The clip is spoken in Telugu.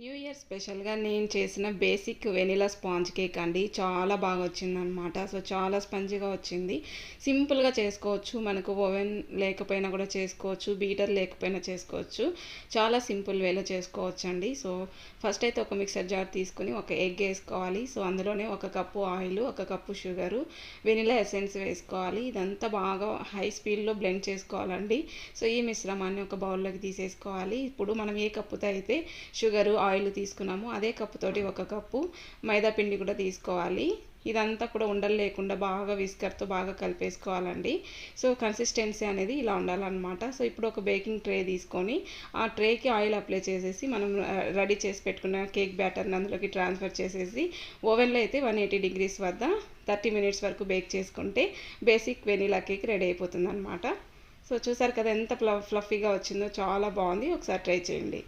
న్యూ ఇయర్ స్పెషల్గా నేను చేసిన బేసిక్ వెనిలా స్పాంజ్ కేక్ అండి. చాలా బాగా వచ్చిందనమాట. సో చాలా స్పంజిగా వచ్చింది. సింపుల్గా చేసుకోవచ్చు. మనకు ఓవెన్ లేకపోయినా కూడా చేసుకోవచ్చు. బీటర్ లేకపోయినా చేసుకోవచ్చు. చాలా సింపుల్ వేలో చేసుకోవచ్చు అండి. సో ఫస్ట్ అయితే ఒక మిక్సర్ జార్ తీసుకుని ఒక ఎగ్ వేసుకోవాలి. సో అందులోనే ఒక కప్పు ఆయిల్, ఒక కప్పు షుగరు, వెనిలా ఎసెన్స్ వేసుకోవాలి. ఇదంతా బాగా హై స్పీడ్లో బ్లెండ్ చేసుకోవాలండి. సో ఈ మిశ్రమాన్ని ఒక బౌల్లోకి తీసేసుకోవాలి. ఇప్పుడు మనం ఏ కప్పుతో అయితే షుగరు ఆయిల్ తీసుకున్నాము అదే కప్పుతోటి ఒక కప్పు మైదా పిండి కూడా తీసుకోవాలి. ఇదంతా కూడా ఉండలు లేకుండా బాగా విస్కర్తో బాగా కలిపేసుకోవాలండి. సో కన్సిస్టెన్సీ అనేది ఇలా ఉండాలన్నమాట. సో ఇప్పుడు ఒక బేకింగ్ ట్రే తీసుకొని ఆ ట్రేకి ఆయిల్ అప్లై చేసేసి మనం రెడీ చేసి పెట్టుకున్న కేక్ బ్యాటర్ని అందులోకి ట్రాన్స్ఫర్ చేసేసి ఓవెన్లో అయితే 180 డిగ్రీస్ వద్ద 30 మినిట్స్ వరకు బేక్ చేసుకుంటే బేసిక్ వెనిలా కేక్ రెడీ అయిపోతుంది అనమాట. సో చూసారు కదా ఎంత ఫ్లఫీగా వచ్చిందో, చాలా బాగుంది. ఒకసారి ట్రై చేయండి.